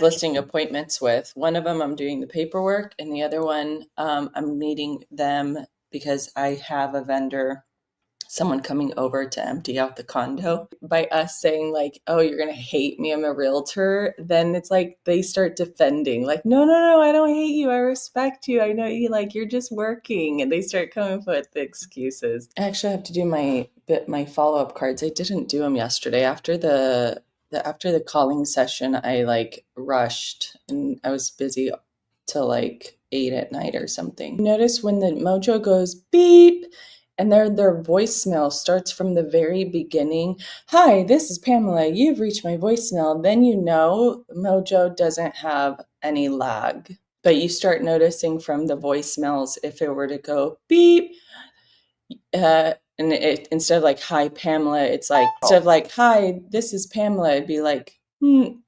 listing appointments with. One of them I'm doing the paperwork, and the other one I'm meeting them because I have a vendor, someone coming over to empty out the condo. By us saying like, oh, you're going to hate me, I'm a realtor, then it's like they start defending like, no, I don't hate you. I respect you. I know you, like, you're just working. And they start coming up with the excuses. I actually have to do my follow-up cards. I didn't do them yesterday after the calling session. I like rushed and I was busy till like 8 at night or something. Notice when the mojo goes beep, and their voicemail starts from the very beginning. Hi, this is Pamela. You've reached my voicemail. Then you know Mojo doesn't have any lag. But you start noticing from the voicemails, if it were to go beep, and instead of like, hi, Pamela, it's like, instead of like, hi, this is Pamela, it'd be like,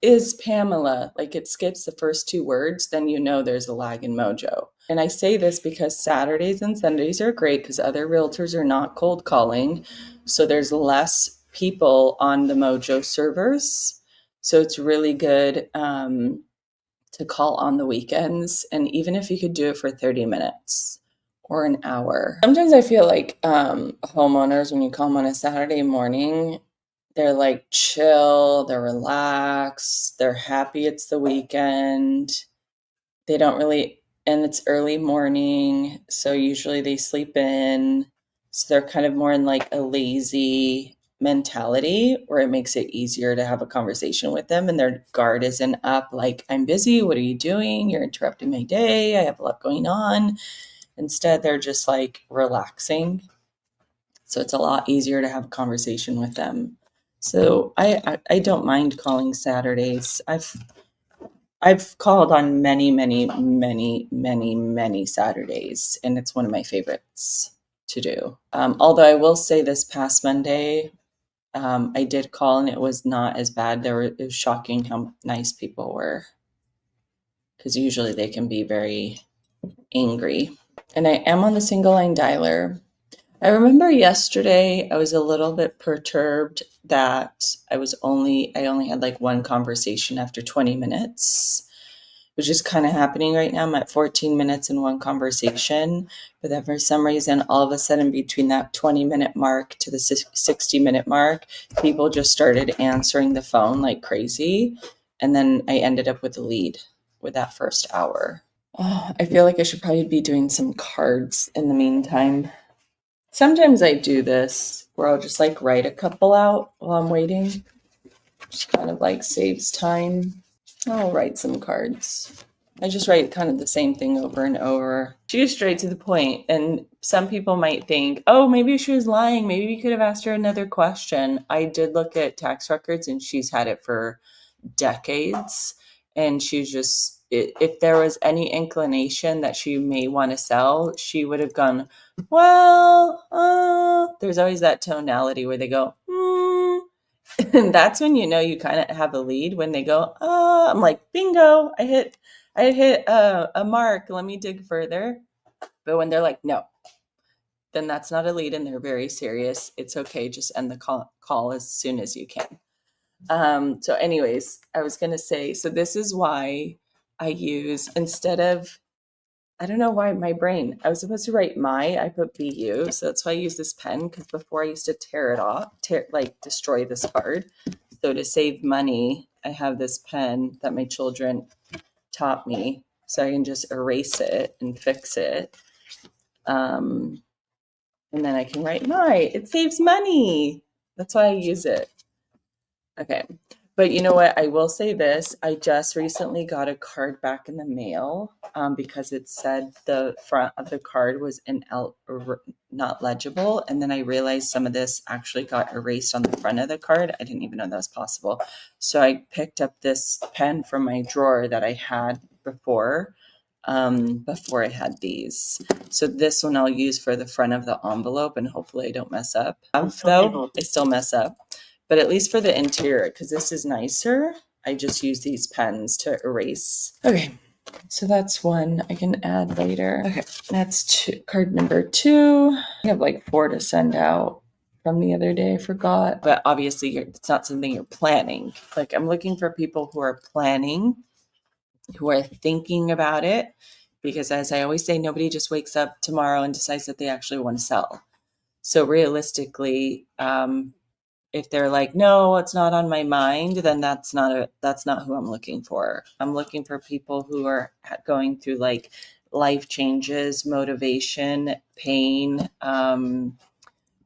is Pamela. Like it skips the first two words, then you know there's a lag in Mojo. And I say this because Saturdays and Sundays are great because other realtors are not cold calling. So there's less people on the Mojo servers. So it's really good to call on the weekends. And even if you could do it for 30 minutes or an hour. Sometimes I feel like homeowners, when you call them on a Saturday morning, they're like chill, they're relaxed, they're happy it's the weekend. They don't really, and it's early morning, so usually they sleep in. So they're kind of more in like a lazy mentality where it makes it easier to have a conversation with them and their guard isn't up like, I'm busy, what are you doing? You're interrupting my day, I have a lot going on. Instead, they're just like relaxing. So it's a lot easier to have a conversation with them. So I don't mind calling Saturdays. I've called on many Saturdays, and it's one of my favorites to do. Although I will say this past Monday, I did call and it was not as bad. It was shocking how nice people were, because usually they can be very angry. And I am on the single line dialer. I remember yesterday I was a little bit perturbed that I only had like one conversation after 20 minutes, which is kind of happening right now. I'm at 14 minutes in one conversation, but then for some reason, all of a sudden between that 20-minute mark to the 60-minute mark, people just started answering the phone like crazy. And then I ended up with a lead with that first hour. Oh, I feel like I should probably be doing some cards in the meantime. Sometimes I do this where I'll just like write a couple out while I'm waiting. Just kind of like saves time. I'll write some cards. I just write kind of the same thing over and over. She's straight to the point. And some people might think, oh, maybe she was lying. Maybe we could have asked her another question. I did look at tax records and she's had it for decades. And she's just, if there was any inclination that she may want to sell, she would have gone, well, there's always that tonality where they go, and that's when you know you kind of have a lead, when they go, I'm like, bingo, I hit a mark, let me dig further. But when they're like, no, then that's not a lead and they're very serious. It's okay, just end the call as soon as you can. So anyways, I was going to say, so this is why I use, instead of, I don't know why my brain, I was supposed to write I put BU. So that's why I use this pen, because before I used to tear it off, destroy this card. So to save money, I have this pen that my children taught me, so I can just erase it and fix it. And then I can write it saves money. That's why I use it. Okay. But you know what? I will say this. I just recently got a card back in the mail because it said the front of the card was not legible. And then I realized some of this actually got erased on the front of the card. I didn't even know that was possible. So I picked up this pen from my drawer that I had before I had these. So this one I'll use for the front of the envelope, and hopefully I don't mess up. Though I still mess up. But at least for the interior, because this is nicer, I just use these pens to erase. Okay, so that's one I can add later. Okay, that's card number 2. I have like 4 to send out from the other day. I forgot. But obviously, it's not something you're planning. Like, I'm looking for people who are planning who are thinking about it, because as I always say, nobody just wakes up tomorrow and decides that they actually want to sell. So realistically, if they're like, no, it's not on my mind, then that's not who I'm looking for. I'm looking for people who are going through like life changes, motivation, pain,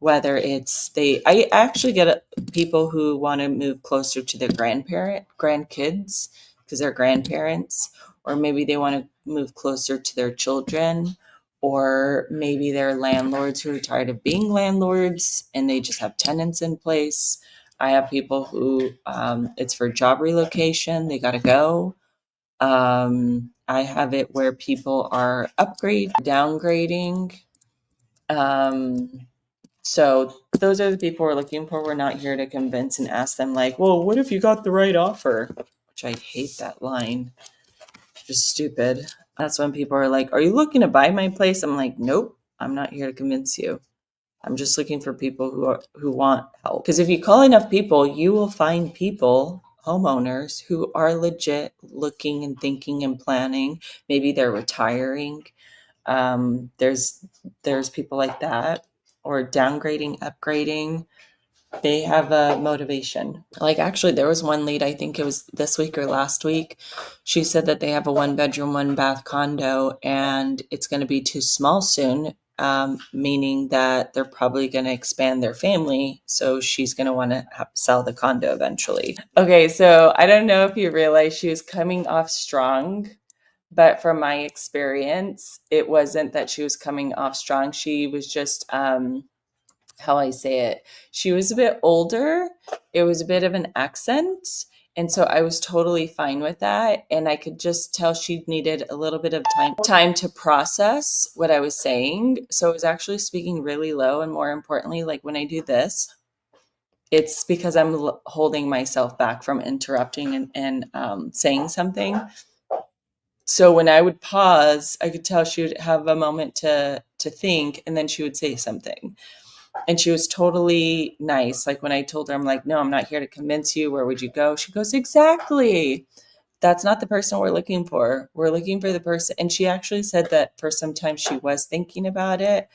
whether it's I actually get people who want to move closer to their grandkids because they're grandparents, or maybe they want to move closer to their children, or maybe they're landlords who are tired of being landlords and they just have tenants in place. I have people who it's for job relocation, they got to go. I have it where people are downgrading. So those are the people we're looking for. We're not here to convince and ask them like, well, what if you got the right offer? Which I hate that line. Just stupid. That's when people are like, are you looking to buy my place? I'm like, nope, I'm not here to convince you. I'm just looking for people who want help. Because if you call enough people, you will find people, homeowners, who are legit looking and thinking and planning. Maybe they're retiring. There's people like that, or downgrading, upgrading. They have a motivation. Like actually, there was one lead, I think it was this week or last week. She said that they have a 1-bedroom, 1-bath condo, and it's going to be too small soon. Meaning that they're probably going to expand their family. So she's going to want to sell the condo eventually. Okay, so I don't know if you realize she was coming off strong. But from my experience, it wasn't that she was coming off strong. She was just, how I say it, she was a bit older. It was a bit of an accent. And so I was totally fine with that. And I could just tell she needed a little bit of time to process what I was saying. So I was actually speaking really low. And more importantly, like when I do this, it's because I'm holding myself back from interrupting and saying something. So when I would pause, I could tell she would have a moment to think, and then she would say something. And she was totally nice. Like when I told her, I'm like, no, I'm not here to convince you. Where would you go? She goes, exactly. That's not the person we're looking for. We're looking for the person. And she actually said that for some time she was thinking about it,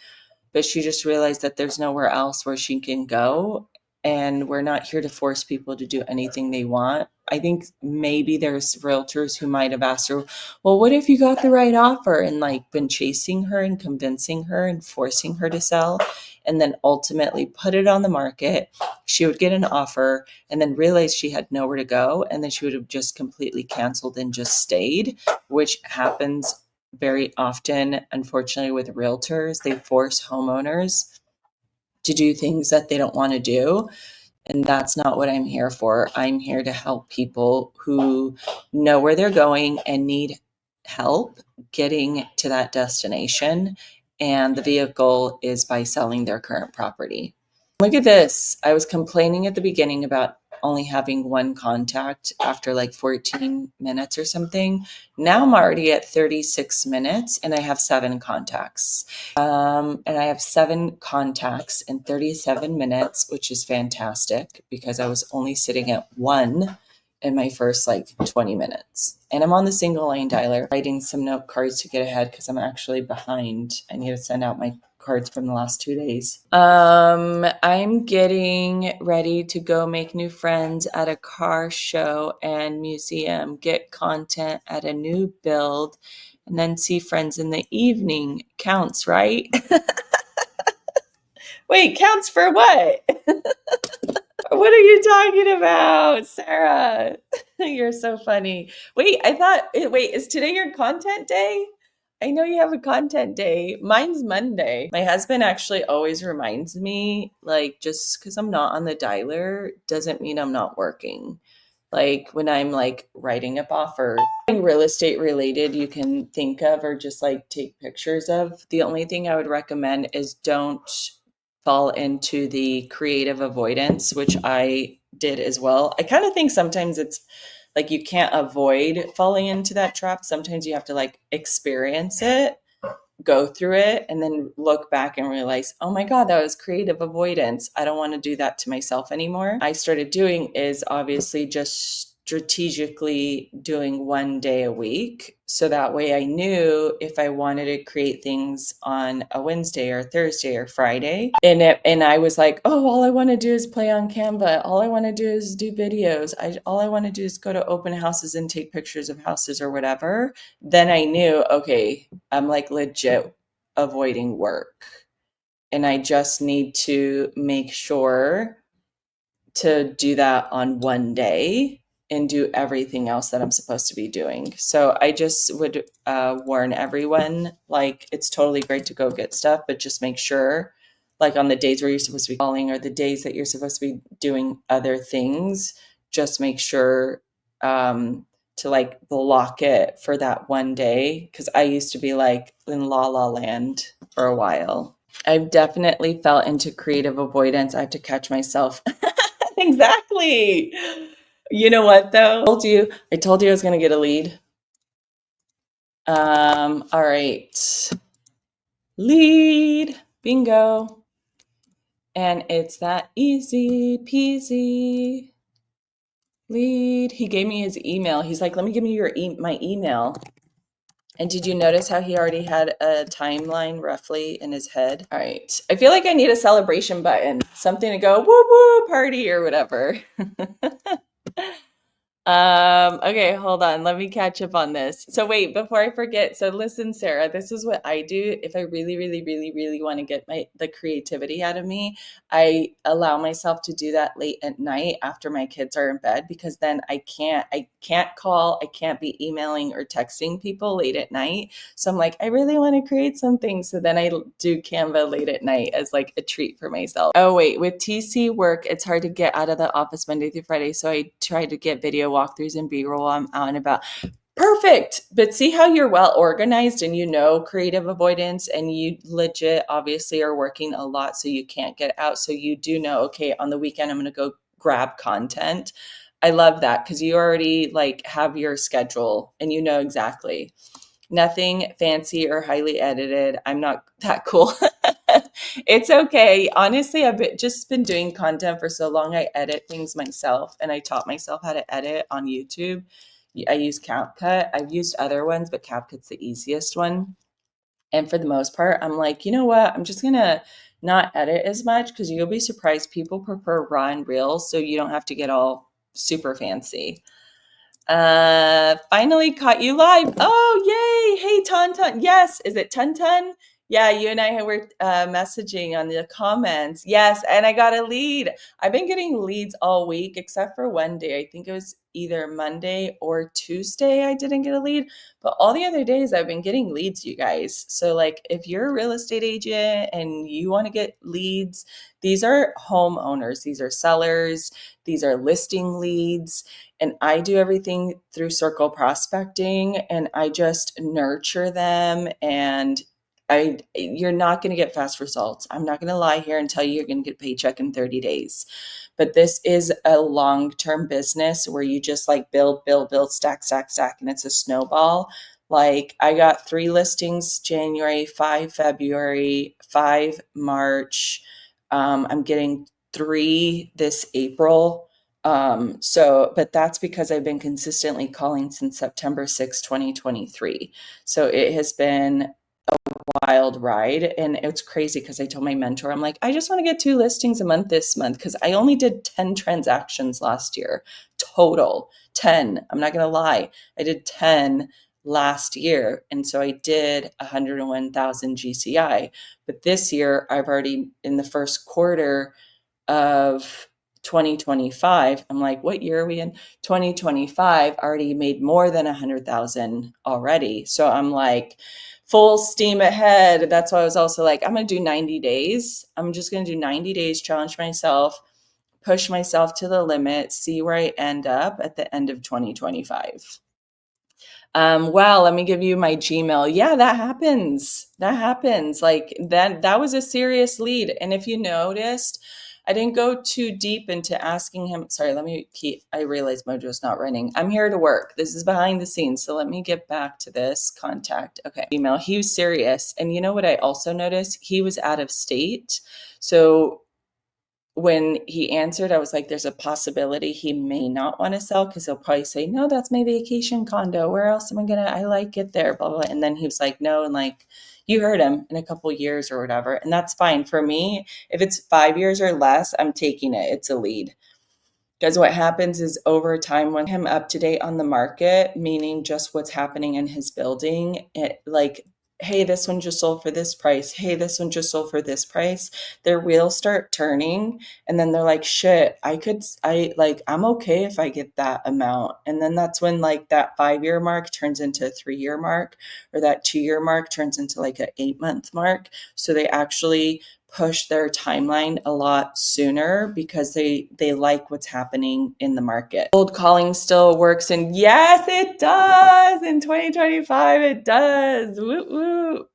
but she just realized that there's nowhere else where she can go. And we're not here to force people to do anything they want. I think maybe there's realtors who might have asked her, well, what if you got the right offer, and like been chasing her and convincing her and forcing her to sell, and then ultimately put it on the market. She would get an offer and then realize she had nowhere to go. And then she would have just completely canceled and just stayed, which happens very often, unfortunately, with realtors. They force homeowners to do things that they don't want to do. And that's not what I'm here for. I'm here to help people who know where they're going and need help getting to that destination. And the vehicle is by selling their current property. Look at this. I was complaining at the beginning about only having one contact after like 14 minutes or something. Now I'm already at 36 minutes and I have 7 contacts. And I have 7 contacts in 37 minutes, which is fantastic because I was only sitting at 1 in my first like 20 minutes. And I'm on the single lane dialer, writing some note cards to get ahead because I'm actually behind. I need to send out my cards from the last 2 days. I'm getting ready to go make new friends at a car show and museum, get content at a new build, and then see friends in the evening. Counts, right? Wait, counts for what? What are you talking about, Sarah? You're so funny. Wait, is today your content day? I know you have a content day. Mine's Monday. My husband actually always reminds me, like, just because I'm not on the dialer doesn't mean I'm not working. Like when I'm like writing up offers, real estate related you can think of or just like take pictures of. The only thing I would recommend is don't fall into the creative avoidance, which I did as well. I kind of think sometimes it's like you can't avoid falling into that trap. Sometimes you have to like experience it, go through it, and then look back and realize, oh my God, that was creative avoidance. I don't want to do that to myself anymore. I started doing is obviously just strategically doing 1 day a week. So that way I knew if I wanted to create things on a Wednesday or Thursday or Friday. And I was like, oh, all I want to do is play on Canva. All I want to do is do videos. All I want to do is go to open houses and take pictures of houses or whatever. Then I knew, okay, I'm like legit avoiding work. And I just need to make sure to do that on 1 day and do everything else that I'm supposed to be doing. So I just would warn everyone, like, it's totally great to go get stuff, but just make sure, like on the days where you're supposed to be calling or the days that you're supposed to be doing other things, just make sure to like block it for that 1 day. Cause I used to be like in la la land for a while. I've definitely fell into creative avoidance. I have to catch myself. Exactly. You know what though? I told you I was going to get a lead. All right. Lead. Bingo. And it's that easy peasy. Lead. He gave me his email. He's like, let me give you my email. And did you notice how he already had a timeline roughly in his head? All right. I feel like I need a celebration button, something to go woo woo party or whatever. Okay, hold on. Let me catch up on this. So wait, before I forget. So listen, Sarah, this is what I do if I really, really, really, really want to get the creativity out of me. I allow myself to do that late at night after my kids are in bed, because then I can't call, I can't be emailing or texting people late at night. So I'm like, I really want to create something. So then I do Canva late at night as like a treat for myself. Oh wait, with TC work, it's hard to get out of the office Monday through Friday. So I try to get video walkthroughs and B-roll. I'm out and about. Perfect. But see how you're well organized and you know creative avoidance, and you legit obviously are working a lot so you can't get out. So you do know, okay, on the weekend I'm going to go grab content. I love that because you already like have your schedule and you know exactly. Nothing fancy or highly edited. I'm not that cool. It's okay. Honestly, just been doing content for so long. I edit things myself, and I taught myself how to edit on YouTube. I use CapCut. I've used other ones, but CapCut's the easiest one. And for the most part, I'm like, you know what? I'm just going to not edit as much because you'll be surprised. People prefer raw and real, so you don't have to get all super fancy. Finally caught you live. Oh, yay. Hey, Ton. Yes. Is it Ton? Yeah, you and I were messaging on the comments. Yes, and I got a lead. I've been getting leads all week except for one day. I think it was either Monday or Tuesday I didn't get a lead, but all the other days I've been getting leads, you guys. So like if you're a real estate agent and you want to get leads, these are homeowners, these are sellers, these are listing leads. And I do everything through circle prospecting, and I just nurture them. And you're not going to get fast results. I'm not going to lie here and tell you you're going to get a paycheck in 30 days. But this is a long-term business where you just like build, stack, and it's a snowball. Like I got 3 listings January, 5 February, 5 March. I'm getting 3 this April. But that's because I've been consistently calling since September 6, 2023. So it has been wild ride. And it's crazy because I told my mentor, I'm like, I just want to get 2 listings a month this month because I only did 10 transactions last year. Total 10. I'm not going to lie. I did 10 last year. And so I did 101,000 GCI. But this year, I've already in the first quarter of 2025, I'm like, what year are we in? 2025 already made more than 100,000 already. So I'm like, full steam ahead. That's why I was also like, I'm going to do 90 days. I'm just going to do 90 days, challenge myself, push myself to the limit, see where I end up at the end of 2025. Wow, let me give you my Gmail. Yeah, that happens. That happens. Like that was a serious lead. And if you noticed, I didn't go too deep into asking him. Sorry, I realize Mojo's not running. I'm here to work. This is behind the scenes. So let me get back to this contact. Okay. Email. He was serious. And you know what I also noticed? He was out of state. So when he answered, I was like, there's a possibility he may not want to sell because he'll probably say, no, that's my vacation condo. Where else am I gonna? I like it there, blah, blah, blah. And then he was like, no, and like you heard him, in a couple years or whatever. And that's fine for me. If it's 5 years or less, I'm taking it. It's a lead. Because what happens is over time, when him up to date on the market, meaning just what's happening in his building, it like, hey, this one just sold for this price. Hey, this one just sold for this price. Their wheels start turning, and then they're like, shit, I'm okay if I get that amount. And then that's when like that 5 year mark turns into a 3 year mark, or that 2 year mark turns into like an 8 month mark. So they actually push their timeline a lot sooner because they like what's happening in the market. Cold calling still works, and yes, it does. In 2025, it does. Woo woo.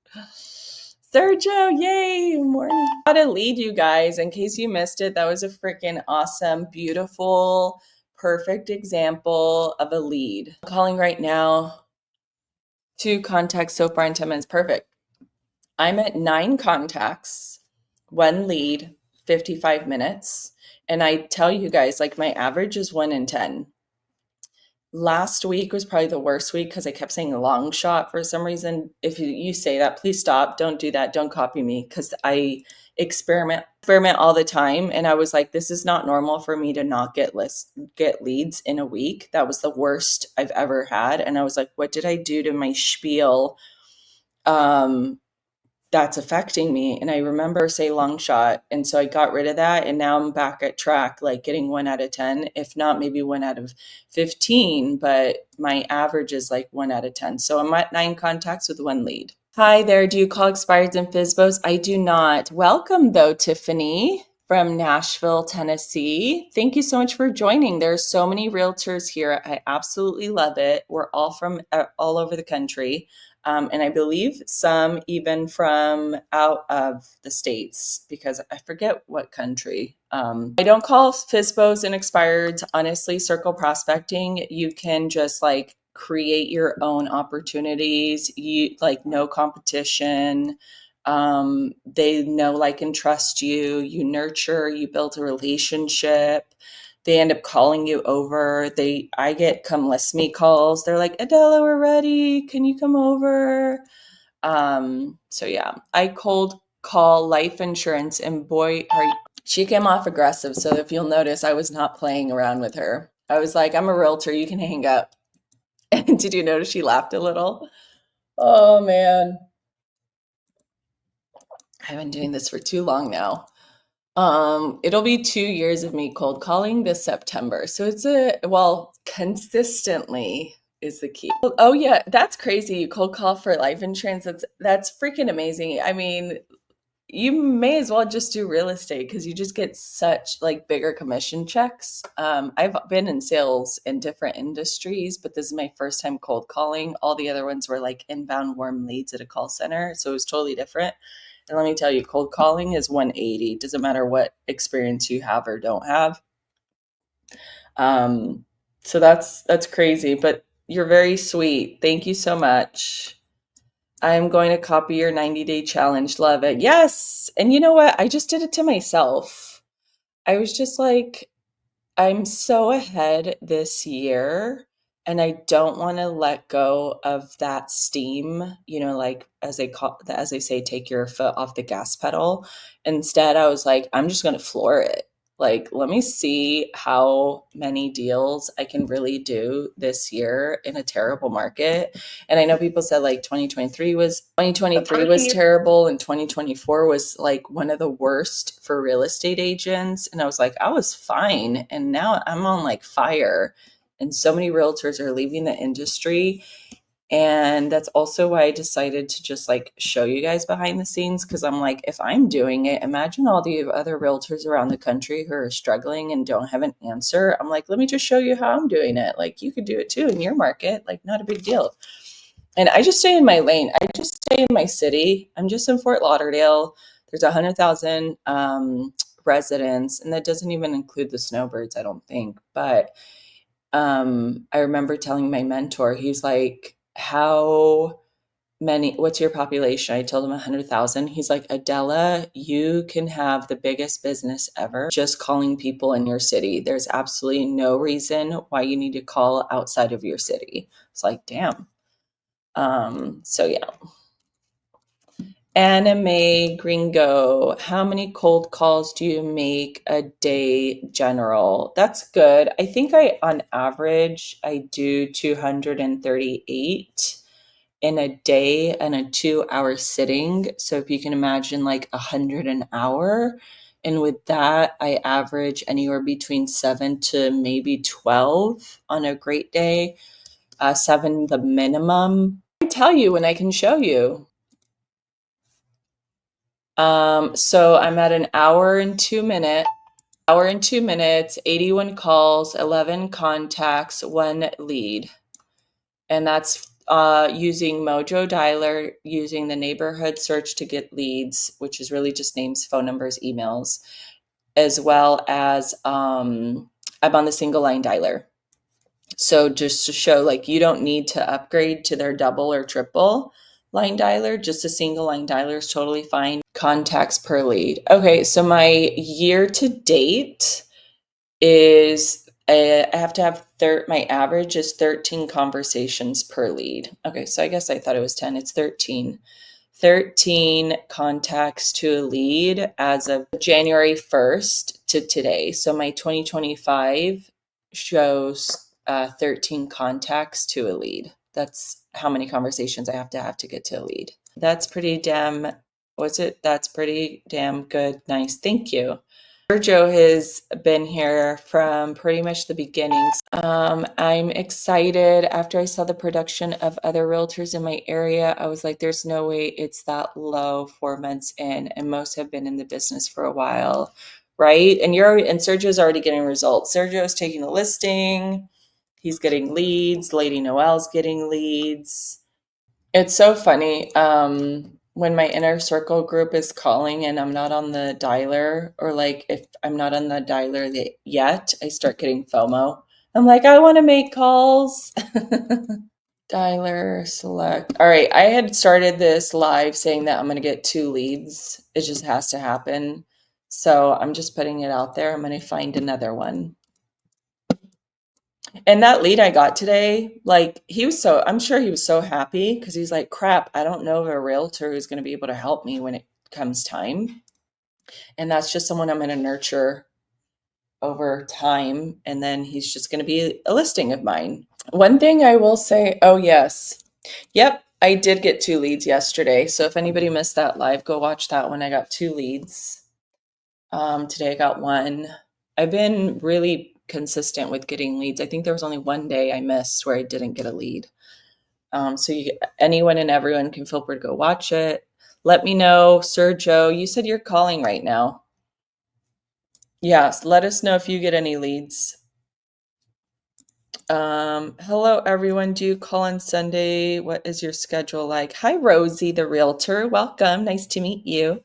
Sergio, yay, morning. How to lead, you guys. In case you missed it, that was a freaking awesome, beautiful, perfect example of a lead. I'm calling right now. 2 contacts so far in 10 minutes. Perfect. I'm at 9 contacts, 1 lead, 55 minutes. And I tell you guys, like my average is 1 in 10. Last week was probably the worst week because I kept saying a long shot for some reason. If you say that, please stop. Don't do that. Don't copy me, because I experiment all the time. And I was like, this is not normal for me to not get leads in a week. That was the worst I've ever had. And I was like, what did I do to my spiel? That's affecting me. And I remember say long shot. And so I got rid of that. And now I'm back at track, like getting 1 out of 10, if not maybe 1 out of 15, but my average is like 1 out of 10. So I'm at 9 contacts with 1 lead. Hi there. Do you call expireds and FSBOs? I do not. Welcome though, Tiffany from Nashville, Tennessee. Thank you so much for joining. There's so many realtors here. I absolutely love it. We're all from all over the country. And I believe some even from out of the States, because I forget what country. I don't call FSBOs and expireds. Honestly, circle prospecting, you can just like create your own opportunities. You like no competition. They know, like, and trust you. You nurture, you build a relationship. They end up calling you over. I get come list me calls. They're like, Adela, we're ready. Can you come over? So yeah, I cold call life insurance, and boy, she came off aggressive. So if you'll notice, I was not playing around with her. I was like, I'm a realtor. You can hang up. And did you notice she laughed a little? Oh man. I've been doing this for too long now. It'll be 2 years of me cold calling this September. So consistently is the key. Oh yeah, that's crazy. You cold call for life insurance. That's freaking amazing. I mean, you may as well just do real estate because you just get such like bigger commission checks. I've been in sales in different industries, but this is my first time cold calling. All the other ones were like inbound warm leads at a call center. So it was totally different. And let me tell you, cold calling is 180. Doesn't matter what experience you have or don't have. So that's crazy, but you're very sweet. Thank you so much. I'm going to copy your 90-day challenge. Love it. Yes. And you know what? I just did it to myself. I was just like, I'm so ahead this year, and I don't want to let go of that steam, like as they say, take your foot off the gas pedal. Instead, I was like, I'm just going to floor it. Like, let me see how many deals I can really do this year in a terrible market. And I know people said like 2023 was terrible, and 2024 was like one of the worst for real estate agents. And I was like, I was fine. And now I'm on like fire. And so many realtors are leaving the industry. And that's also why I decided to just like show you guys behind the scenes, because I'm like, if I'm doing it, imagine all the other realtors around the country who are struggling and don't have an answer. I'm like, let me just show you how I'm doing it. Like, you could do it too in your market, like not a big deal. And I just stay in my lane. I just stay in my city. I'm just in Fort Lauderdale. There's 100,000 residents, and that doesn't even include the snowbirds, I don't think. But I remember telling my mentor, he's like, how what's your population? I told him 100,000. He's like, Adela, you can have the biggest business ever just calling people in your city. There's absolutely no reason why you need to call outside of your city. It's like, damn. So yeah. Anime Gringo, how many cold calls do you make a day general? That's good. I think on average, I do 238 in a day and a 2 hour sitting. So if you can imagine like 100 an hour. And with that, I average anywhere between 7 to maybe 12 on a great day. 7 the minimum. I tell you when I can show you. So I'm at an hour and 2 minutes, 81 calls, 11 contacts, 1 lead. And that's using Mojo Dialer, using the neighborhood search to get leads, which is really just names, phone numbers, emails, as well as I'm on the single line dialer. So just to show, like, you don't need to upgrade to their double or triple line dialer. Just a single line dialer is totally fine. Contacts per lead. Okay, so my year to date is I have to have my average is 13 conversations per lead. Okay, so I guess I thought it was 10. It's 13. 13 contacts to a lead as of January 1st to today. So my 2025 shows 13 contacts to a lead. That's how many conversations I have to get to a lead. That's pretty damn, That's pretty damn good. Nice. Thank you. Sergio has been here from pretty much the beginning. I'm excited. After I saw the production of other realtors in my area, I was like, there's no way it's that low 4 months in, and most have been in the business for a while, right? And Sergio's already getting results. Sergio's taking the listing, he's getting leads, Lady Noelle's getting leads. It's so funny. When my inner circle group is calling and I'm not on the dialer, or like if I'm not on the dialer yet, I start getting FOMO. I'm like, I want to make calls. Dialer select. All right. I had started this live saying that I'm going to get 2 leads. It just has to happen. So I'm just putting it out there. I'm going to find another one. And that lead I got today, like I'm sure he was so happy because he's like, crap, I don't know of a realtor who's going to be able to help me when it comes time. And that's just someone I'm going to nurture over time. And then he's just going to be a listing of mine. One thing I will say, oh, yes. Yep, I did get 2 leads yesterday. So if anybody missed that live, go watch that one. I got 2 leads. Today I got 1. I've been really consistent with getting leads. I think there was only one day I missed where I didn't get a lead. So anyone and everyone can feel free to go watch it. Let me know. Sergio, you said you're calling right now. Yes, let us know if you get any leads. Hello, everyone. Do you call on Sunday? What is your schedule like? Hi, Rosie, the realtor. Welcome. Nice to meet you.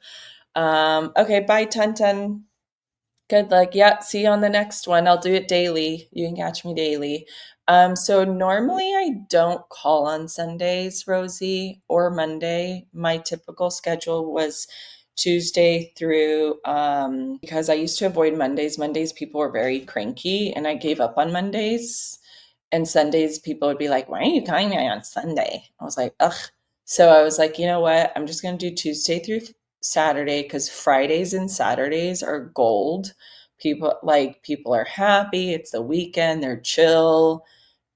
Okay, bye, Tun. Good luck. Yeah, see you on the next one. I'll do it daily. You can catch me daily. So normally I don't call on Sundays, Rosie, or Monday. My typical schedule was Tuesday through because I used to avoid Mondays. Mondays people were very cranky and I gave up on Mondays. And Sundays people would be like, "Why are you calling me on Sunday?" I was like, "Ugh." So I was like, you know what? I'm just going to do Tuesday through Saturday because Fridays and Saturdays are gold. People are happy. It's the weekend. They're chill.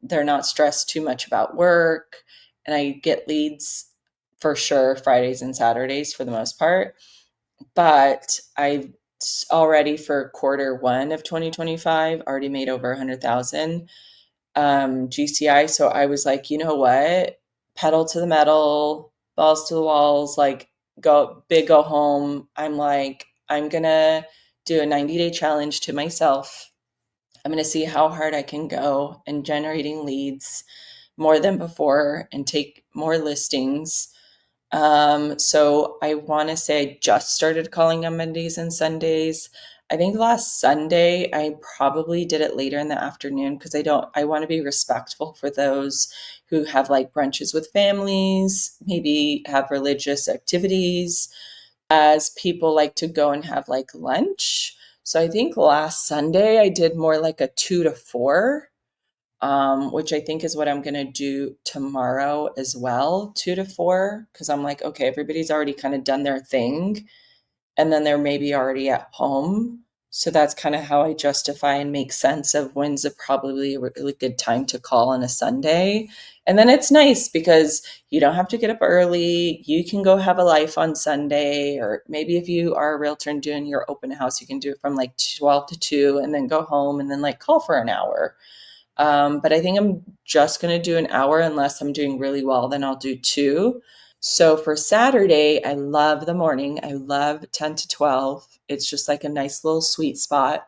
They're not stressed too much about work. And I get leads for sure Fridays and Saturdays for the most part. But I've already for quarter 1 of 2025 already made over 100,000 GCI. So I was like, you know what? Pedal to the metal, balls to the walls, like go home. I'm like, I'm gonna do a 90-day challenge to myself. I'm gonna see how hard I can go in generating leads more than before and take more listings. So I want to say I just started calling on Mondays and Sundays. I think last Sunday I probably did it later in the afternoon because I want to be respectful for those who have like brunches with families, maybe have religious activities, as people like to go and have like lunch. So I think last Sunday I did more like a 2 to 4, which I think is what I'm going to do tomorrow as well, 2 to 4, because I'm like, okay, everybody's already kind of done their thing and then they're maybe already at home. So that's kind of how I justify and make sense of when's probably a really good time to call on a Sunday. And then it's nice because you don't have to get up early. You can go have a life on Sunday, or maybe if you are a realtor and doing your open house, you can do it from like 12 to 2 and then go home and then like call for an hour. But I think I'm just going to do an hour unless I'm doing really well, then I'll do 2. So for Saturday, I love the morning. I love 10 to 12. It's just like a nice little sweet spot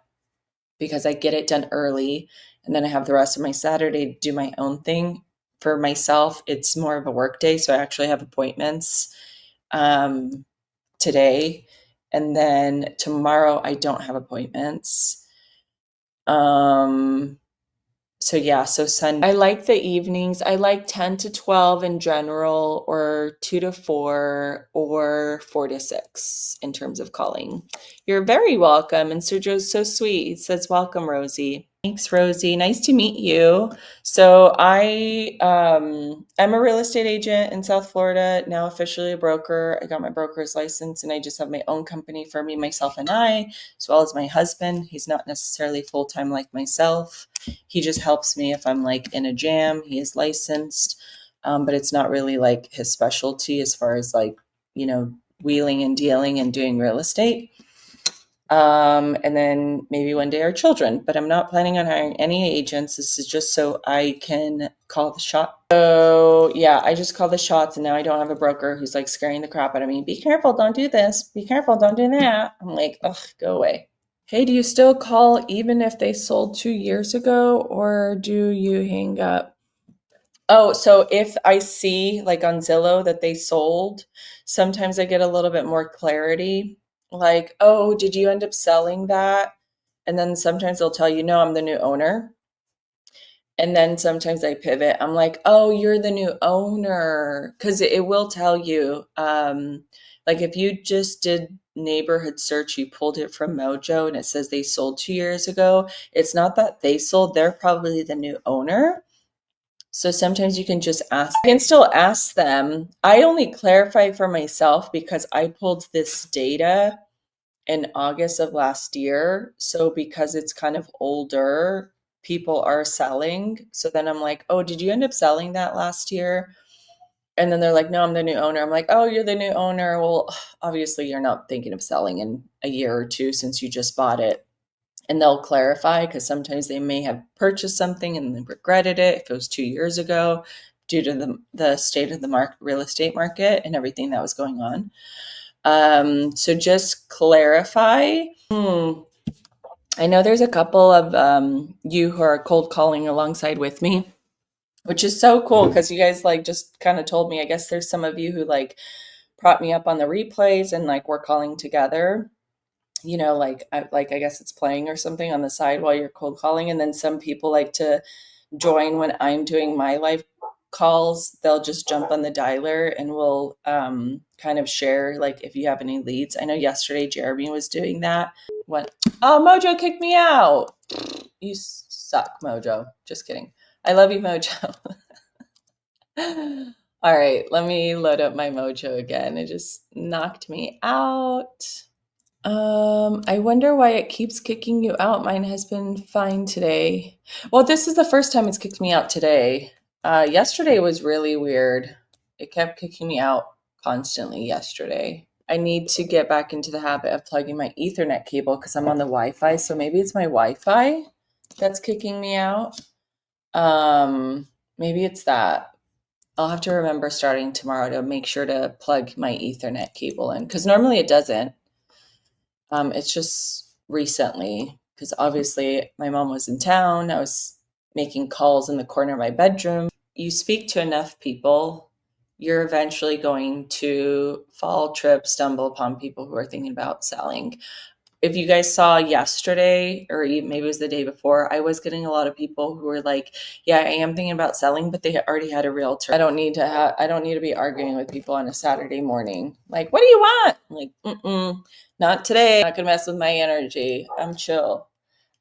because I get it done early and then I have the rest of my Saturday to do my own thing. For myself, it's more of a work day. So I actually have appointments today. And then tomorrow, I don't have appointments. So yeah, so Sunday. I like the evenings. I like 10 to 12 in general, or 2 to 4, or 4 to 6 in terms of calling. You're very welcome. And Sergio's so sweet. He says, welcome, Rosie. Thanks, Rosie. Nice to meet you. So I'm a real estate agent in South Florida, now officially a broker. I got my broker's license and I just have my own company for me, myself, and I, as well as my husband. He's not necessarily full-time like myself. He just helps me if I'm like in a jam. He is licensed, but it's not really like his specialty as far as like, wheeling and dealing and doing real estate. And then maybe one day our children, but I'm not planning on hiring any agents. This is just so I can call the shot. So yeah, I just call the shots and now I don't have a broker who's like scaring the crap out of me. Be careful, don't do this. Be careful, don't do that. I'm like, ugh, go away. Hey, do you still call even if they sold 2 years ago, or do you hang up? Oh, so if I see like on Zillow that they sold, sometimes I get a little bit more clarity. Like, oh, did you end up selling that? And then sometimes they'll tell you, no, I'm the new owner. And then sometimes I pivot. I'm like, oh, you're the new owner. Because it will tell you. Like if you just did neighborhood search, you pulled it from Mojo and it says they sold 2 years ago. It's not that they sold, they're probably the new owner. So sometimes you can just ask. I can still ask them. I only clarify for myself because I pulled this data in August of last year. So because it's kind of older, people are selling. So then I'm like, oh, did you end up selling that last year? And then they're like, no, I'm the new owner. I'm like, oh, you're the new owner. Well, obviously you're not thinking of selling in a year or two since you just bought it. And they'll clarify because sometimes they may have purchased something and then regretted it if it was 2 years ago due to the state of the real estate market and everything that was going on. So just clarify. I know there's a couple of you who are cold calling alongside with me, which is so cool because you guys like just kind of told me. I guess there's some of you who like prop me up on the replays and like we're calling together. I guess it's playing or something on the side while you're cold calling. And then some people like to join when I'm doing my live calls. They'll just jump on the dialer and we'll kind of share like if you have any leads. I know yesterday Jeremy was doing that. What? Oh, Mojo kicked me out. You suck, Mojo. Just kidding. I love you, Mojo. All right, let me load up my Mojo again. It just knocked me out. I wonder why it keeps kicking you out. Mine has been fine today. Well, this is the first time it's kicked me out today. Yesterday was really weird. It kept kicking me out constantly yesterday. I need to get back into the habit of plugging my Ethernet cable because I'm on the Wi-Fi. So maybe it's my Wi-Fi that's kicking me out. Maybe it's that. I'll have to remember starting tomorrow to make sure to plug my Ethernet cable in because normally it doesn't. It's just recently because obviously my mom was in town. I was making calls in the corner of my bedroom. You speak to enough people, you're eventually going to fall, trip, stumble upon people who are thinking about selling. if you guys saw yesterday, or maybe it was the day before, I was getting a lot of people who were like, yeah, I am thinking about selling, but they already had a realtor. I don't need to be arguing with people on a Saturday morning. Like, what do you want? I'm like, not today. I'm not going to mess with my energy. I'm chill.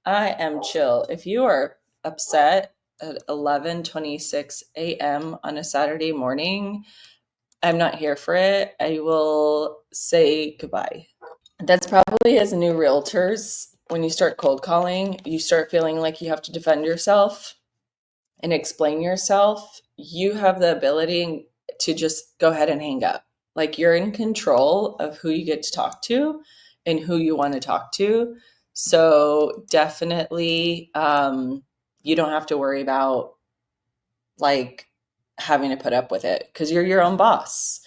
I am chill. If you are upset at 11:26 a.m. on a Saturday morning, I'm not here for it. I will say goodbye. That's probably as new realtors, when you start cold calling, you start feeling like you have to defend yourself and explain yourself. You have the ability to just go ahead and hang up. Like, you're in control of who you get to talk to and who you want to talk to. So definitely, you don't have to worry about like having to put up with it, because you're your own boss.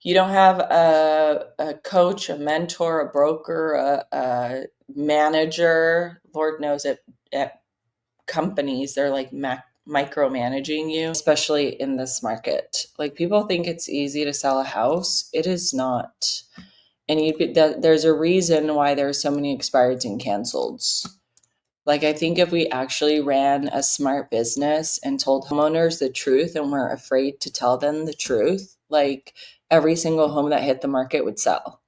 You don't have a coach, a mentor, a broker, a manager. Lord knows at companies, they're like micromanaging you, especially in this market. Like, people think it's easy to sell a house. It is not. And there's a reason why there's so many expireds and canceleds. Like, I think if we actually ran a smart business and told homeowners the truth and weren't afraid to tell them the truth, like, every single home that hit the market would sell.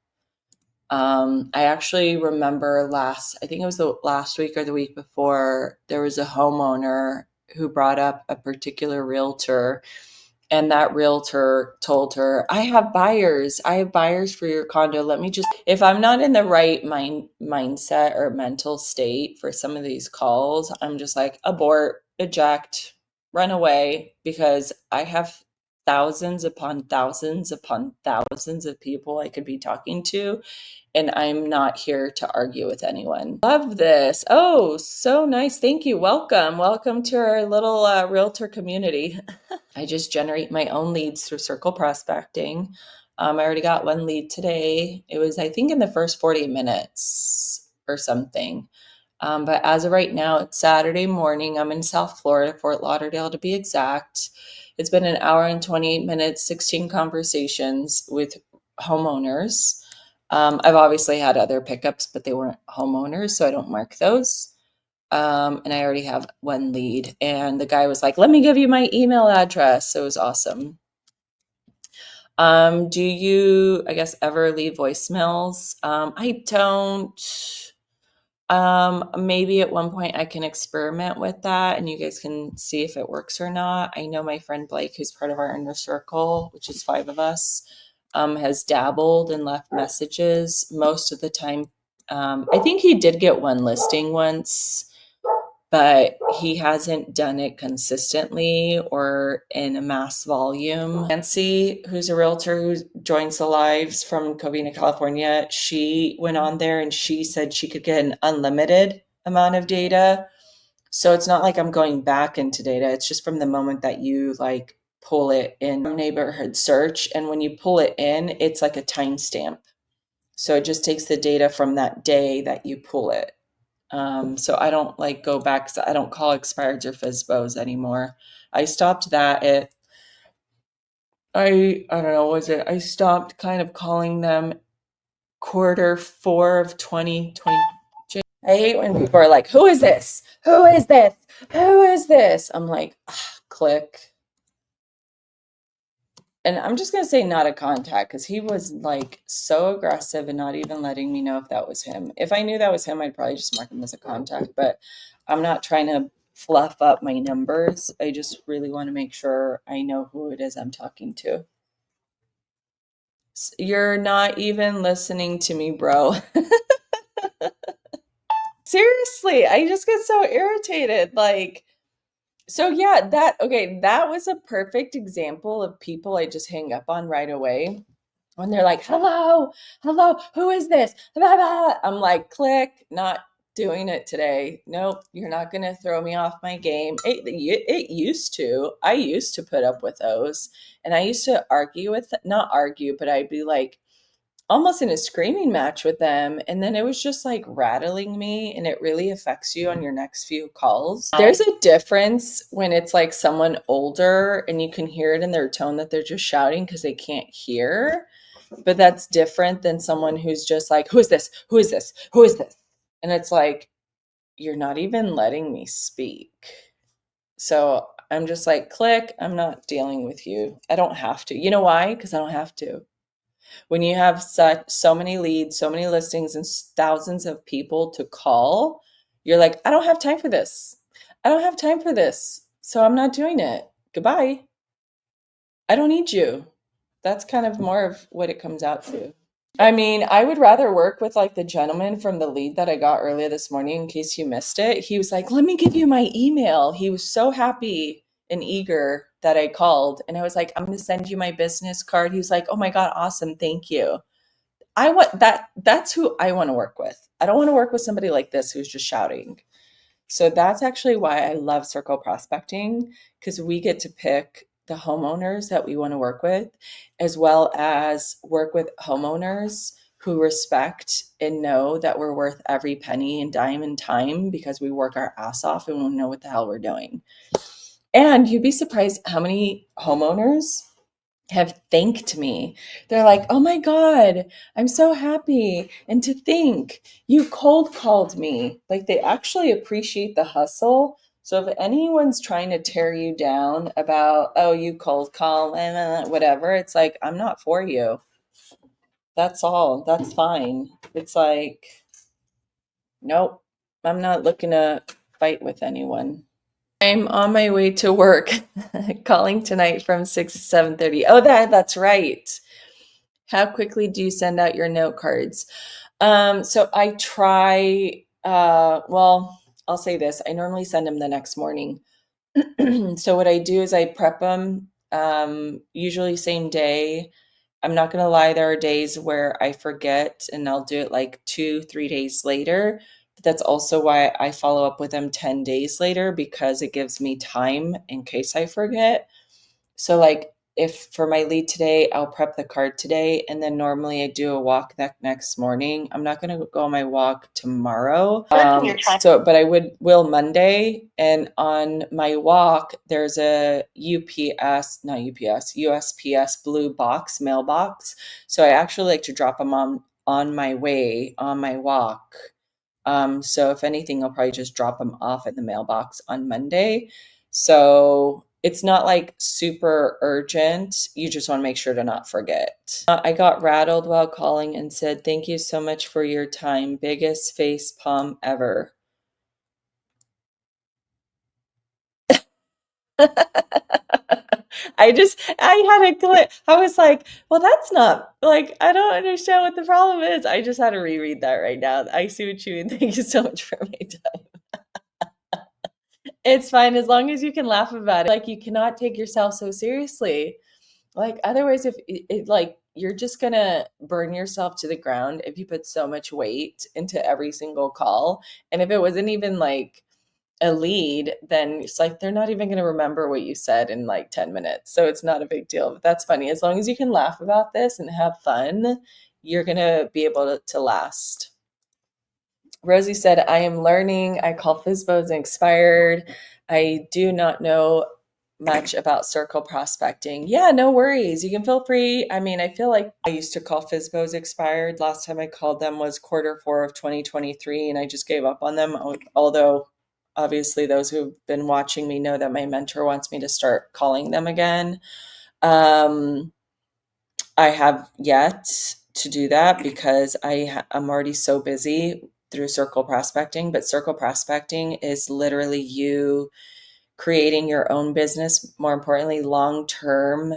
I actually remember I think it was the last week or the week before, there was a homeowner who brought up a particular realtor, and that realtor told her, I have buyers for your condo. If I'm not in the right mindset or mental state for some of these calls, I'm just like, abort, eject, run away, because I have thousands upon thousands upon thousands of people I could be talking to, and I'm not here to argue with anyone. Love this. Oh, so nice. Thank you. Welcome to our little realtor community. I just generate my own leads through circle prospecting. I already got one lead today. It was, I think, in the first 40 minutes or something. But as of right now, it's Saturday morning. I'm in South Florida, Fort Lauderdale to be exact. It's been an hour and 28 minutes, 16 conversations with homeowners. I've obviously had other pickups, but they weren't homeowners, so I don't mark those. And I already have one lead. And the guy was like, let me give you my email address. So it was awesome. Do you, I guess, ever leave voicemails? I don't. Maybe at one point I can experiment with that and you guys can see if it works or not. I know my friend Blake, who's part of our inner circle, which is 5 of us, has dabbled and left messages most of the time. I think he did get one listing once, but he hasn't done it consistently or in a mass volume. Nancy, who's a realtor who joins the lives from Covina, California, she went on there and she said she could get an unlimited amount of data. So it's not like I'm going back into data. It's just from the moment that you like pull it in neighborhood search. And when you pull it in, it's like a timestamp. So it just takes the data from that day that you pull it. So I don't like go back, 'cause I don't call expireds or FSBOs anymore. I stopped that at, I don't know, I stopped kind of calling them Q4 of 2020. I hate when people are like, who is this? Who is this? Who is this? I'm like, click. And I'm just going to say not a contact, because he was like so aggressive and not even letting me know if that was him. If I knew that was him, I'd probably just mark him as a contact, but I'm not trying to fluff up my numbers. I just really want to make sure I know who it is I'm talking to. You're not even listening to me, bro. Seriously, I just get so irritated. Like, so yeah, that was a perfect example of people I just hang up on right away. When they're like, hello, who is this? Blah, blah. I'm like, click, not doing it today. Nope, you're not going to throw me off my game. It used to. I used to put up with those. And I used to not argue, but I'd be like almost in a screaming match with them. And then it was just like rattling me, and it really affects you on your next few calls. There's a difference when it's like someone older and you can hear it in their tone that they're just shouting because they can't hear. But that's different than someone who's just like, who is this? Who is this? Who is this? And it's like, you're not even letting me speak. So I'm just like, click, I'm not dealing with you. I don't have to. You know why? Because I don't have to. When you have so many leads, so many listings, and thousands of people to call, you're like, I don't have time for this. I don't have time for this. So I'm not doing it. Goodbye. I don't need you. That's kind of more of what it comes out to. I mean, I would rather work with like the gentleman from the lead that I got earlier this morning, in case you missed it. He was like, let me give you my email. He was so happy and eager that I called. And I was like, I'm going to send you my business card. He was like, oh my God, awesome. Thank you. I want that. That's who I want to work with. I don't want to work with somebody like this who's just shouting. So that's actually why I love circle prospecting, because we get to pick the homeowners that we want to work with, as well as work with homeowners who respect and know that we're worth every penny and dime and time because we work our ass off and we know what the hell we're doing. And you'd be surprised how many homeowners have thanked me. They're like, oh my God, I'm so happy. And to think you cold called me. Like they actually appreciate the hustle. So if anyone's trying to tear you down about, oh, you cold call, whatever, it's like, I'm not for you. That's all. That's fine. It's like, nope, I'm not looking to fight with anyone. I'm on my way to work, calling tonight from 6 to 7:30. Oh, that's right. How quickly do you send out your note cards? So I try, well, I'll say this. I normally send them the next morning. So what I do is I prep them, usually same day. I'm not going to lie, there are days where I forget and I'll do it like 2, 3 days later. But that's also why I follow up with them 10 days later, because it gives me time in case I forget. So like if for my lead today, I'll prep the card today, and then normally I do a walk that next morning. I'm not going to go on my walk tomorrow. But I will Monday, and on my walk there's a USPS blue box mailbox. So I actually like to drop them on my way on my walk. So if anything, I'll probably just drop them off at the mailbox on Monday. So it's not like super urgent. You just want to make sure to not forget. I got rattled while calling and said, thank you so much for your time. Biggest face palm ever. I had a clip. I was like, well, that's not like, I don't understand what the problem is. I just had to reread that right now. I see what you mean. Thank you so much for my time. It's fine as long as you can laugh about it. Like you cannot take yourself so seriously. Like otherwise, if like you're just gonna burn yourself to the ground if you put so much weight into every single call. And if it wasn't even like a lead, then it's like they're not even gonna remember what you said in like 10 minutes. So it's not a big deal. But that's funny. As long as you can laugh about this and have fun, you're gonna be able to last. Rosie said, I am learning. I call FSBOs expired. I do not know much about circle prospecting. Yeah, no worries. You can feel free. I mean, I feel like I used to call FSBOs expired. Last time I called them was Q4 of 2023, and I just gave up on them. Although, obviously, those who've been watching me know that my mentor wants me to start calling them again. I have yet to do that because I'm already so busy through circle prospecting. But circle prospecting is literally you creating your own business, more importantly, long term,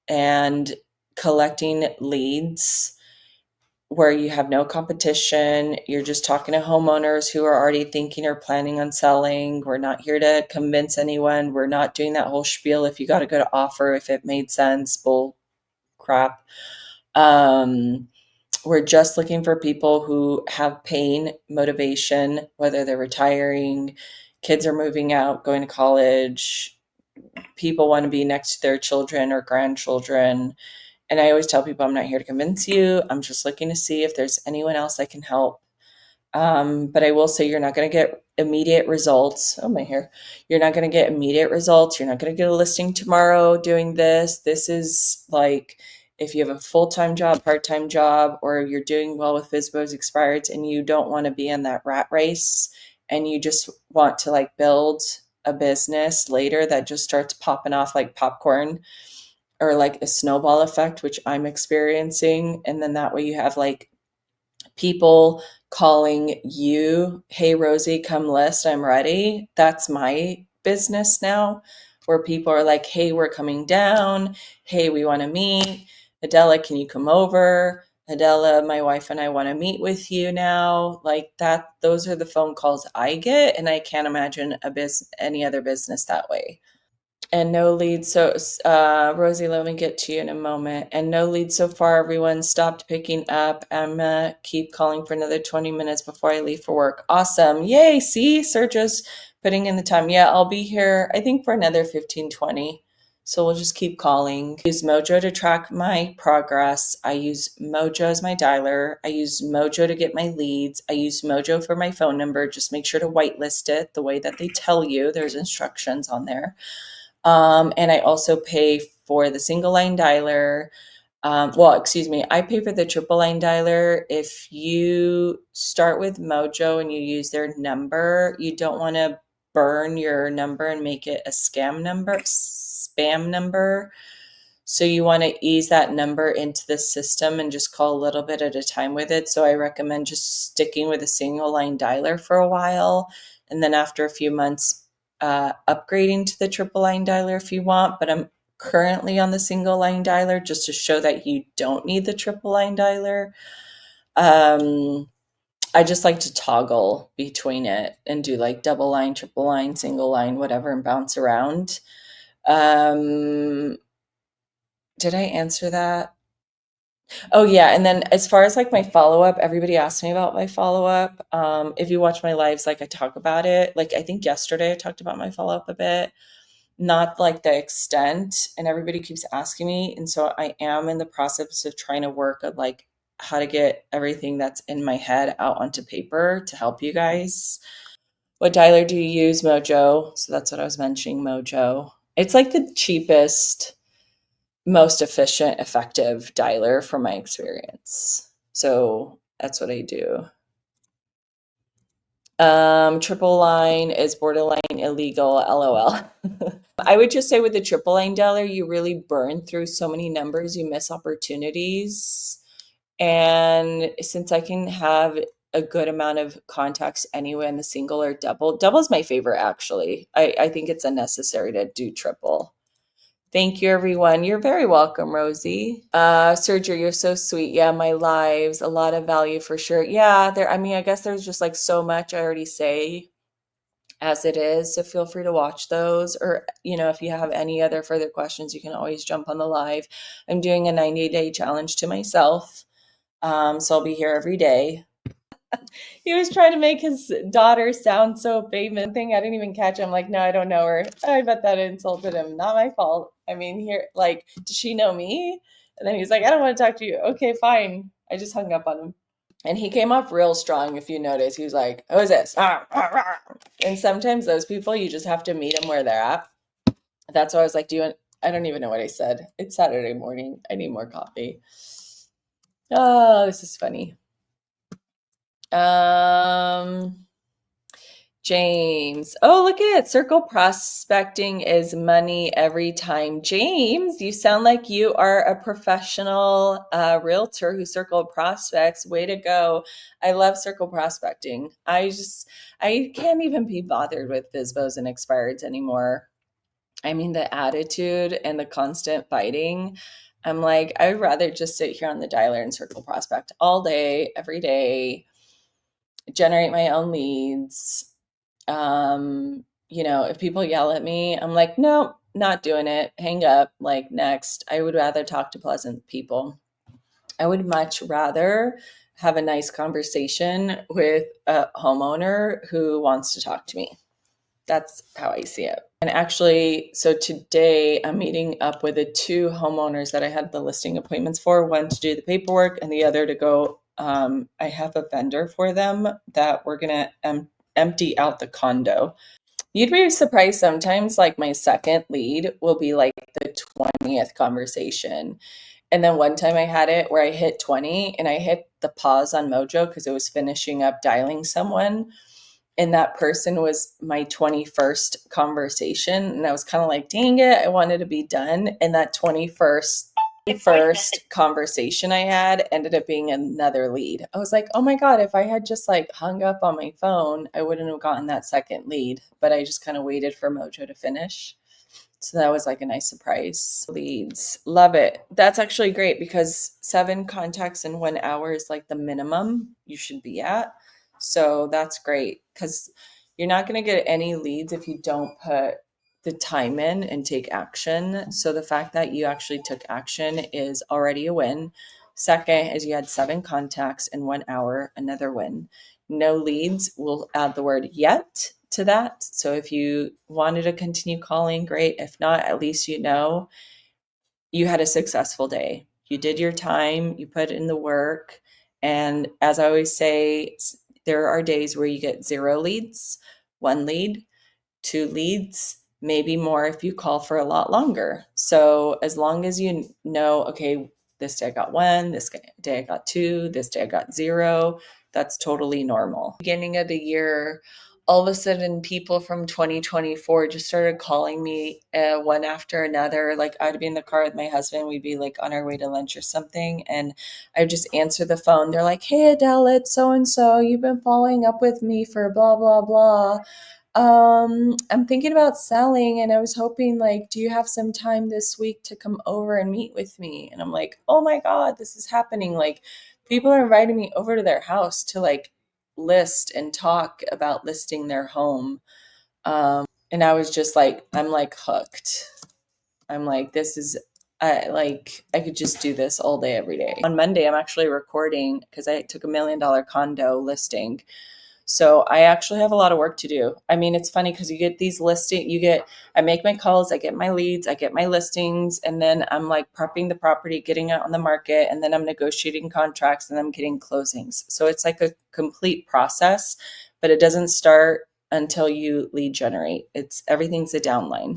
and collecting leads where you have no competition. You're just talking to homeowners who are already thinking or planning on selling. We're not here to convince anyone. We're not doing that whole spiel. If you got to go to offer, if it made sense, bull crap. We're just looking for people who have pain, motivation, whether they're retiring, kids are moving out, going to college, people want to be next to their children or grandchildren. And I always tell people, I'm not here to convince you. I'm just looking to see if there's anyone else I can help. But I will say you're not going to get immediate results. Oh, my hair. You're not going to get immediate results. You're not going to get a listing tomorrow doing this. This is like, if you have a full-time job, part-time job, or you're doing well with FSBOs expireds and you don't want to be in that rat race and you just want to like build a business later that just starts popping off like popcorn or like a snowball effect, which I'm experiencing. And then that way you have like people calling you, hey, Rosie, come list, I'm ready. That's my business now, where people are like, hey, we're coming down. Hey, we want to meet. Adela, can you come over? Adela, my wife and I want to meet with you now. Like that, those are the phone calls I get. And I can't imagine any other business that way. And no leads. So, Rosie, let me get to you in a moment. And no leads so far. Everyone stopped picking up. Emma, keep calling for another 20 minutes before I leave for work. Awesome. Yay. See, Sergio's putting in the time. Yeah, I'll be here, I think, for another 15-20. So we'll just keep calling. I use Mojo to track my progress. I use Mojo as my dialer. I use Mojo to get my leads. I use Mojo for my phone number. Just make sure to whitelist it the way that they tell you. There's instructions on there. And I also pay for the single line dialer. I pay for the triple line dialer. If you start with Mojo and you use their number, you don't want to burn your number and make it a spam number. So you want to ease that number into the system and just call a little bit at a time with it. So I recommend just sticking with a single line dialer for a while. And then after a few months, upgrading to the triple line dialer if you want. But I'm currently on the single line dialer just to show that you don't need the triple line dialer. I just like to toggle between it and do like double line, triple line, single line, whatever, and bounce around. Did I answer that? Oh yeah. And then as far as like my follow-up, everybody asked me about my follow-up. If you watch my lives, like I talk about it. Like I think yesterday I talked about my follow-up a bit, not like the extent, and everybody keeps asking me. And so I am in the process of trying to work at like how to get everything that's in my head out onto paper to help you guys. What dialer do you use? Mojo. So that's what I was mentioning, Mojo. It's like the cheapest, most efficient, effective dialer from my experience. So that's what I do. Triple line is borderline illegal, LOL. I would just say with the triple line dialer, you really burn through so many numbers, you miss opportunities. And since I can have a good amount of contacts anyway in the single or double is my favorite actually. I think it's unnecessary to do triple. Thank you, everyone. You're very welcome, Rosie. Sergio, you're so sweet. Yeah, my lives, a lot of value for sure. Yeah, I guess there's just like so much I already say as it is. So feel free to watch those. Or, if you have any other further questions, you can always jump on the live. I'm doing a 90-day challenge to myself. So I'll be here every day. He was trying to make his daughter sound so famous. Thing I didn't even catch. I'm like, no, I don't know her. I bet that insulted him. Not my fault. I mean, does she know me? And then he was like, I don't want to talk to you. Okay, fine. I just hung up on him. And he came off real strong, if you notice. He was like, who is this? And sometimes those people, you just have to meet them where they're at. That's why I was like, I don't even know what I said. It's Saturday morning. I need more coffee. Oh, this is funny. James. Oh, look at it. Circle prospecting is money every time. James, you sound like you are a professional realtor who circle prospects. Way to go. I love circle prospecting. I can't even be bothered with FSBOs and expireds anymore. I mean, the attitude and the constant fighting. I'm like, I would rather just sit here on the dialer and circle prospect all day, every day, generate my own leads. If people yell at me, I'm like, no, not doing it. Hang up, like next. I would rather talk to pleasant people. I would much rather have a nice conversation with a homeowner who wants to talk to me. That's how I see it. And actually, so today I'm meeting up with the two homeowners that I had the listing appointments for, one to do the paperwork and the other to go. I have a vendor for them that we're going to empty out the condo. You'd be surprised sometimes, like my second lead will be like the 20th conversation. And then one time I had it where I hit 20 and I hit the pause on Mojo because it was finishing up dialing someone. And that person was my 21st conversation. And I was kind of like, dang it, I wanted to be done. And that 21st conversation I had ended up being another lead. I was like, oh my God, if I had just like hung up on my phone, I wouldn't have gotten that second lead. But I just kind of waited for Mojo to finish. So that was like a nice surprise. Leads. Love it. That's actually great because 7 contacts in 1 hour is like the minimum you should be at. So that's great because you're not going to get any leads if you don't put the time in and take action. So the fact that you actually took action is already a win. Second is you had 7 contacts in 1 hour, another win. No leads, we'll add the word yet to that. So if you wanted to continue calling, great. If not, at least you know you had a successful day. You did your time, you put in the work. And as I always say, there are days where you get 0 leads, 1 lead, 2 leads, maybe more if you call for a lot longer. So as long as you know, okay, this day I got 1, this day I got 2, this day I got 0, that's totally normal. Beginning of the year, all of a sudden people from 2024 just started calling me one after another. Like I'd be in the car with my husband. We'd be like on our way to lunch or something. And I would just answer the phone. They're like, hey, Adela, it's so-and-so. You've been following up with me for blah, blah, blah. I'm thinking about selling and I was hoping like, do you have some time this week to come over and meet with me? And I'm like, oh my God, this is happening. Like people are inviting me over to their house to like list and talk about listing their home. And I was just like, I'm like hooked. I'm like, this is, I could just do this all day, every day. On Monday, I'm actually recording because I took $1 million condo listing. So I actually have a lot of work to do. I mean, it's funny because you get these I make my calls, I get my leads, I get my listings, and then I'm like prepping the property, getting it on the market, and then I'm negotiating contracts and I'm getting closings. So it's like a complete process, but it doesn't start until you lead generate. Everything's a downline.